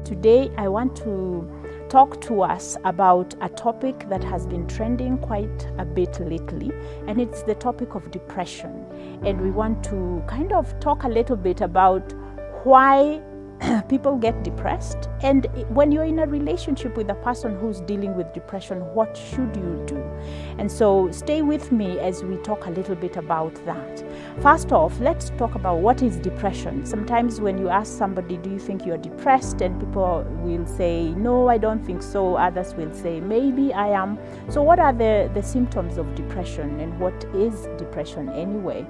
Today I want to talk to us about a topic that has been trending quite a bit lately, and it's the topic of depression. And we want to kind of talk a little bit about why people get depressed, and when you're in a relationship with a person who's dealing with depression, what should you do? And so stay with me as we talk a little bit about that. First off, let's talk about what is depression. Sometimes when you ask somebody, do you think you're depressed? And people will say, no, I don't think so. Others will say, maybe I am. So what are the symptoms of depression, and what is depression anyway?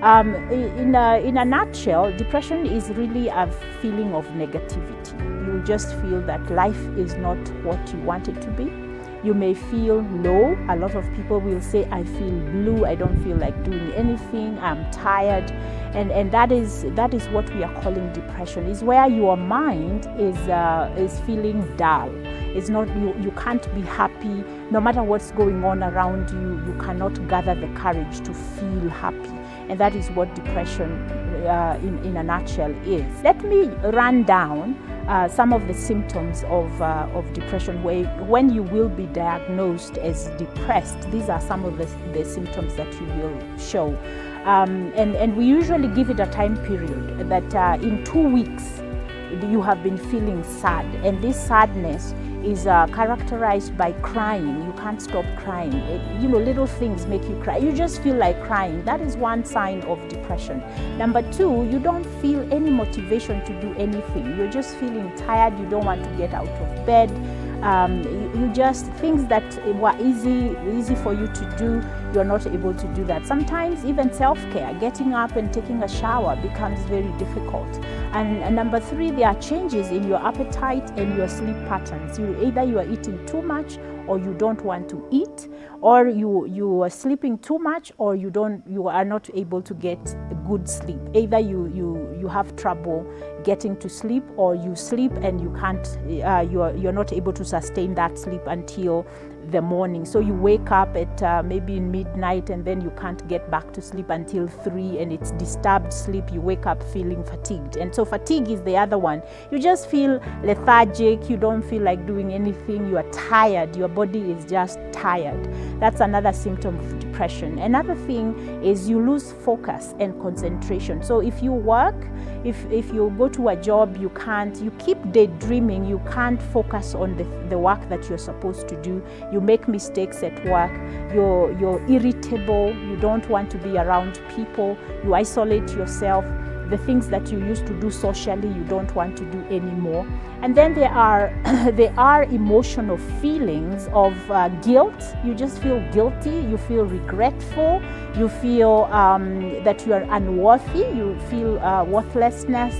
In a nutshell, depression is really a feeling of negativity. You just feel that life is not what you want it to be. You may feel low. A lot of people will say, I feel blue, I don't feel like doing anything, I'm tired. And that is what we are calling depression, is where your mind is feeling dull. It's not, you can't be happy. No matter what's going on around you, you cannot gather the courage to feel happy. And that is what depression in a nutshell is. Let me run down some of the symptoms of depression. When you will be diagnosed as depressed, these are some of the symptoms that you will show. And we usually give it a time period that in 2 weeks you have been feeling sad, and this sadness is characterized by crying. You can't stop crying. Little things make you cry. You just feel like crying. That is one sign of depression. Number 2, you don't feel any motivation to do anything. You're just feeling tired. You don't want to get out of bed. You just, things that were easy for you to do, you're not able to do that. Sometimes even self-care, getting up and taking a shower, becomes very difficult. And number 3, there are changes in your appetite and your sleep patterns. Either you are eating too much, or you don't want to eat, or you are sleeping too much, or you are not able to get good sleep. Either you have trouble getting to sleep, or you sleep and you can't, you're not able to sustain that sleep until the morning. So you wake up at maybe midnight, and then you can't get back to sleep until 3, and it's disturbed sleep. You wake up feeling fatigued. And so fatigue is the other one. You just feel lethargic. You don't feel like doing anything. You are tired. Your body is just tired. That's another symptom of depression. Another thing is you lose focus and concentration. So if you work, if you go to a job, you keep daydreaming. You can't focus on the work that you're supposed to do. You make mistakes at work. You're irritable. You don't want to be around people. You isolate yourself. The things that you used to do socially, you don't want to do anymore. And then there are emotional feelings of guilt. You just feel guilty. You feel regretful. You feel that you are unworthy. You feel worthlessness.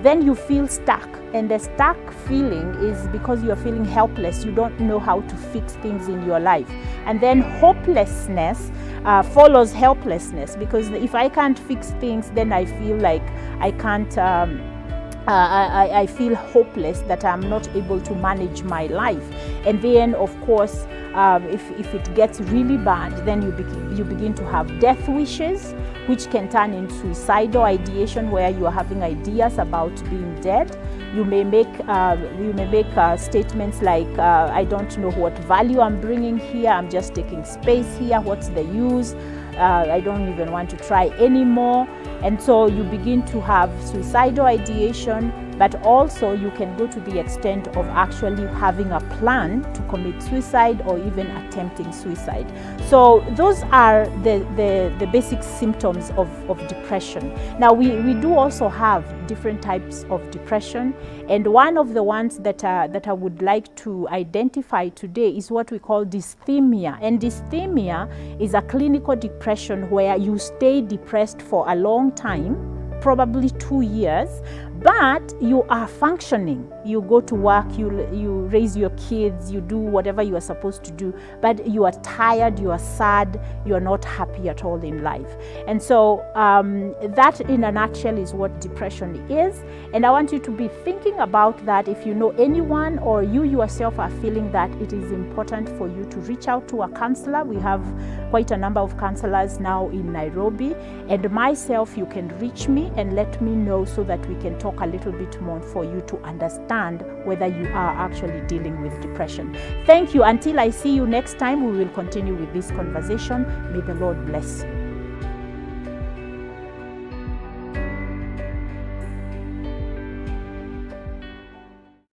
Then you feel stuck. And the stuck feeling is because you are feeling helpless. You don't know how to fix things in your life. And then hopelessness follows helplessness, because if I can't fix things, then I feel like I can't, I feel hopeless, that I'm not able to manage my life. And then, of course, if it gets really bad, then you begin to have death wishes, which can turn into suicidal ideation, where you are having ideas about being dead. You may make statements like, I don't know what value I'm bringing here. I'm just taking space here. What's the use? I don't even want to try anymore. And so you begin to have suicidal ideation, but also you can go to the extent of actually having a plan to commit suicide, or even attempting suicide. So those are the basic symptoms of depression. Now we do also have different types of depression, and one of the ones that I would like to identify today is what we call dysthymia. And dysthymia is a clinical depression where you stay depressed for a long time, probably 2 years, but you are functioning. You go to work, you raise your kids, you do whatever you are supposed to do, but you are tired, you are sad, you are not happy at all in life. And so that in a nutshell is what depression is. And I want you to be thinking about that. If you know anyone, or you yourself are feeling that, it is important for you to reach out to a counselor. We have quite a number of counselors now in Nairobi. And myself, you can reach me me and let me know so that we can talk a little bit more for you to understand whether you are actually dealing with depression. Thank you. Until I see you next time, we will continue with this conversation. May the Lord bless you.